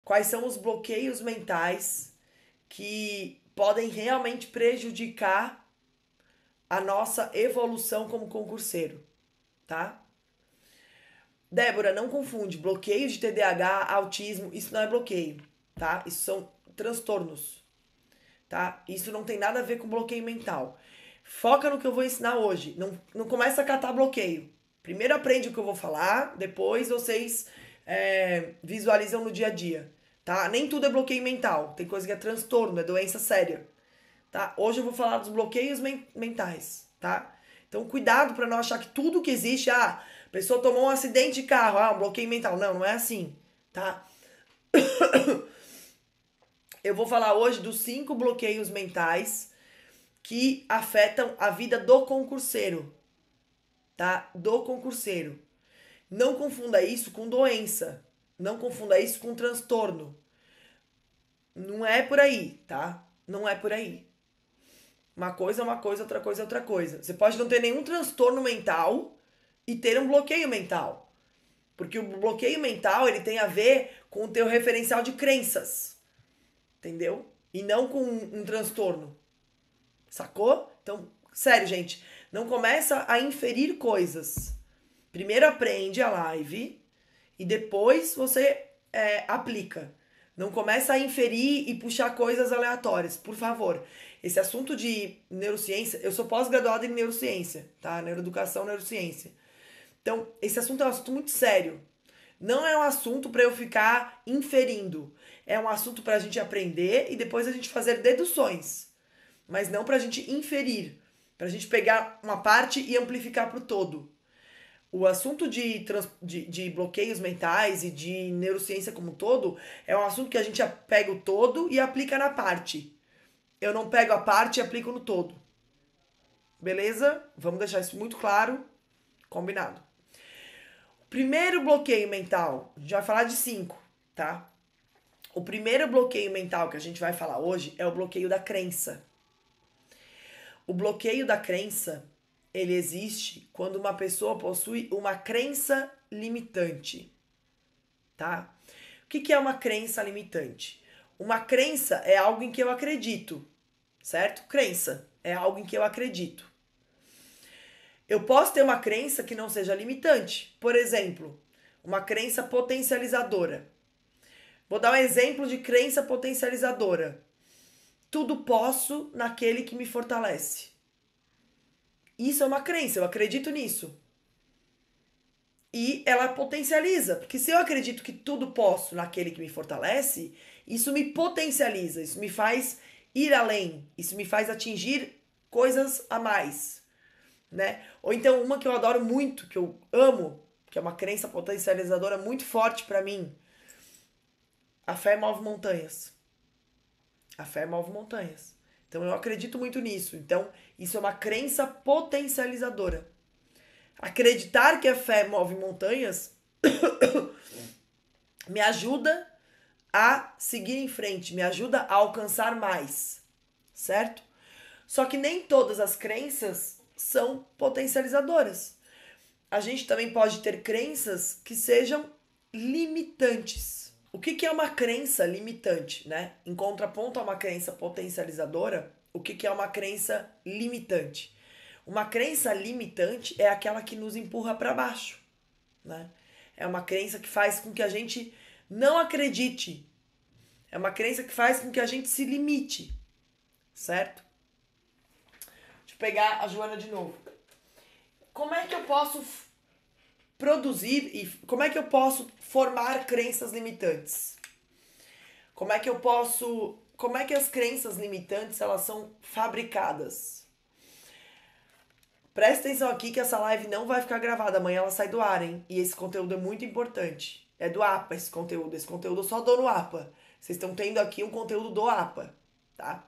quais são os bloqueios mentais que podem realmente prejudicar a nossa evolução como concurseiro, tá? Débora, não confunde. Bloqueio de TDAH, autismo, isso não é bloqueio, tá? Isso são transtornos, tá? Isso não tem nada a ver com bloqueio mental. Foca no que eu vou ensinar hoje. Não começa a catar bloqueio. Primeiro aprende o que eu vou falar, depois vocês visualizam no dia a dia, tá? Nem tudo é bloqueio mental. Tem coisa que é transtorno, é doença séria, tá? Hoje eu vou falar dos bloqueios mentais, tá? Então cuidado para não achar que tudo que existe, a pessoa tomou um acidente de carro, um bloqueio mental. Não, não é assim, tá? Eu vou falar hoje dos 5 bloqueios mentais que afetam a vida do concurseiro, tá? Do concurseiro. Não confunda isso com doença. Não confunda isso com transtorno. Não é por aí, tá? Não é por aí. Uma coisa é uma coisa, outra coisa é outra coisa. Você pode não ter nenhum transtorno mental e ter um bloqueio mental. Porque o bloqueio mental, ele tem a ver com o teu referencial de crenças. Entendeu? E não com um transtorno. Sacou? Então, sério, gente, não começa a inferir coisas. Primeiro aprende a live e depois você aplica. Não começa a inferir e puxar coisas aleatórias, por favor. Esse assunto de neurociência, eu sou pós-graduada em neurociência, tá? Neuroeducação, neurociência. Então, esse assunto é um assunto muito sério. Não é um assunto para eu ficar inferindo. É um assunto para a gente aprender e depois a gente fazer deduções. Mas não para a gente inferir. Para a gente pegar uma parte e amplificar para o todo. O assunto de bloqueios mentais e de neurociência como um todo é um assunto que a gente pega o todo e aplica na parte. Eu não pego a parte e aplico no todo. Beleza? Vamos deixar isso muito claro. Combinado. Primeiro bloqueio mental, a gente vai falar de 5, tá? O primeiro bloqueio mental que a gente vai falar hoje é o bloqueio da crença. O bloqueio da crença, ele existe quando uma pessoa possui uma crença limitante, tá? O que é uma crença limitante? Uma crença é algo em que eu acredito, certo? Crença é algo em que eu acredito. Eu posso ter uma crença que não seja limitante. Por exemplo, uma crença potencializadora. Vou dar um exemplo de crença potencializadora. Tudo posso naquele que me fortalece. Isso é uma crença, eu acredito nisso. E ela potencializa, porque se eu acredito que tudo posso naquele que me fortalece, isso me potencializa, isso me faz ir além, isso me faz atingir coisas a mais, né? Ou então uma que eu adoro muito, que eu amo, que é uma crença potencializadora muito forte pra mim. A fé move montanhas. A fé move montanhas. Então eu acredito muito nisso. Então isso é uma crença potencializadora. Acreditar que a fé move montanhas me ajuda a seguir em frente, me ajuda a alcançar mais, certo? Só que nem todas as crenças são potencializadoras. A gente também pode ter crenças que sejam limitantes. O que é uma crença limitante, né? Em contraponto a uma crença potencializadora, o que é uma crença limitante? Uma crença limitante é aquela que nos empurra para baixo, né? É uma crença que faz com que a gente não acredite. É uma crença que faz com que a gente se limite, certo? Deixa eu pegar a Joana de novo. Como é que eu posso produzir e como é que eu posso formar crenças limitantes? Como é que as crenças limitantes elas são fabricadas? Presta atenção aqui que essa live não vai ficar gravada, amanhã ela sai do ar, hein? E esse conteúdo é muito importante. É do APA esse conteúdo eu só dou no APA. Vocês estão tendo aqui um conteúdo do APA, tá?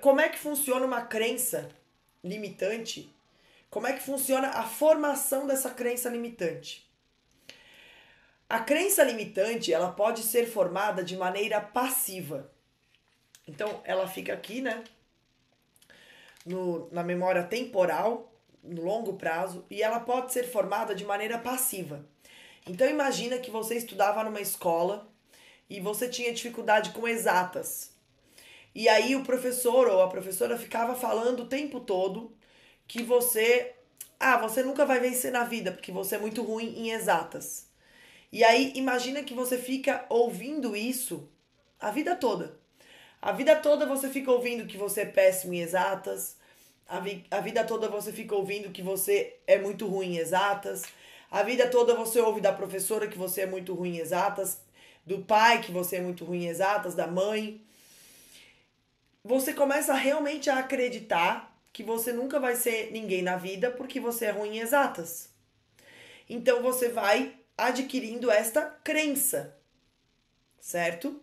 Como é que funciona uma crença limitante? Como é que funciona a formação dessa crença limitante? A crença limitante, ela pode ser formada de maneira passiva. Então, ela fica aqui, né? Na memória temporal, no longo prazo, e ela pode ser formada de maneira passiva. Então, imagina que você estudava numa escola e você tinha dificuldade com exatas. E aí o professor ou a professora ficava falando o tempo todo que você nunca vai vencer na vida porque você é muito ruim em exatas. E aí imagina que você fica ouvindo isso a vida toda. A vida toda você fica ouvindo que você é péssimo em exatas. A vida toda você fica ouvindo que você é muito ruim em exatas. A vida toda você ouve da professora que você é muito ruim em exatas, do pai que você é muito ruim em exatas, da mãe. Você começa realmente a acreditar que você nunca vai ser ninguém na vida porque você é ruim em exatas. Então você vai adquirindo esta crença, certo?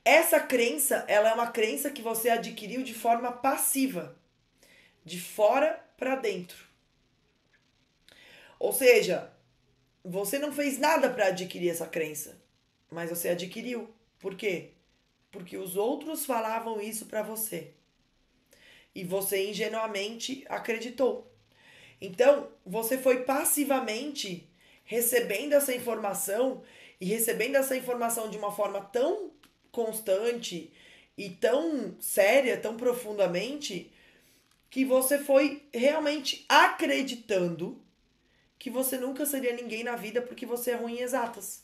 Essa crença, ela é uma crença que você adquiriu de forma passiva, de fora para dentro. Ou seja, você não fez nada para adquirir essa crença, mas você adquiriu. Por quê? Porque os outros falavam isso para você. E você ingenuamente acreditou. Então, você foi passivamente recebendo essa informação e recebendo essa informação de uma forma tão constante e tão séria, tão profundamente, que você foi realmente acreditando que você nunca seria ninguém na vida porque você é ruim em exatas.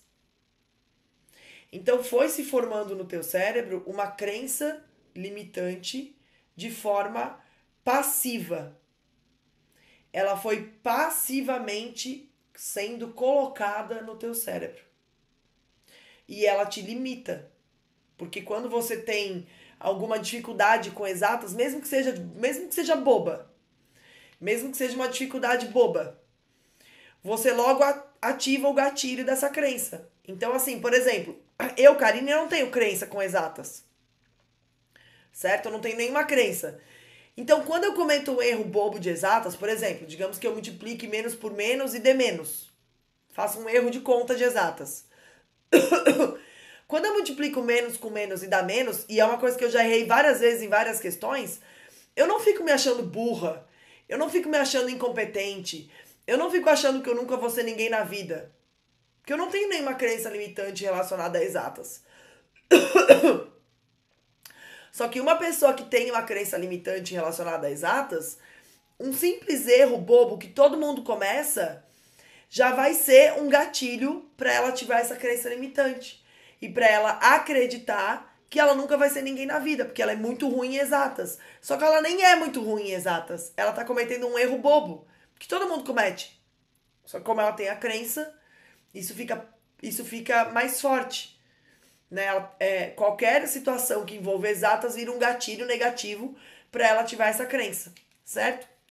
Então foi se formando no teu cérebro uma crença limitante de forma passiva. Ela foi passivamente sendo colocada no teu cérebro. E ela te limita. Porque quando você tem alguma dificuldade com exatas, mesmo que seja boba, mesmo que seja uma dificuldade boba, você logo ativa o gatilho dessa crença. Então, assim, por exemplo, eu, Karine, não tenho crença com exatas. Certo? Eu não tenho nenhuma crença. Então, quando eu cometo um erro bobo de exatas, por exemplo, digamos que eu multiplique menos por menos e dê menos. Faço um erro de conta de exatas. Quando eu multiplico menos com menos e dá menos, e é uma coisa que eu já errei várias vezes em várias questões, eu não fico me achando burra, eu não fico me achando incompetente, eu não fico achando que eu nunca vou ser ninguém na vida. Porque eu não tenho nenhuma crença limitante relacionada a exatas. Só que uma pessoa que tem uma crença limitante relacionada a exatas, um simples erro bobo que todo mundo começa, já vai ser um gatilho para ela ativar essa crença limitante. E para ela acreditar que ela nunca vai ser ninguém na vida, porque ela é muito ruim em exatas. Só que ela nem é muito ruim em exatas. Ela tá cometendo um erro bobo, que todo mundo comete. Só que como ela tem a crença, isso fica mais forte. Né? Qualquer situação que envolva exatas vira um gatilho negativo para ela ativar essa crença, certo?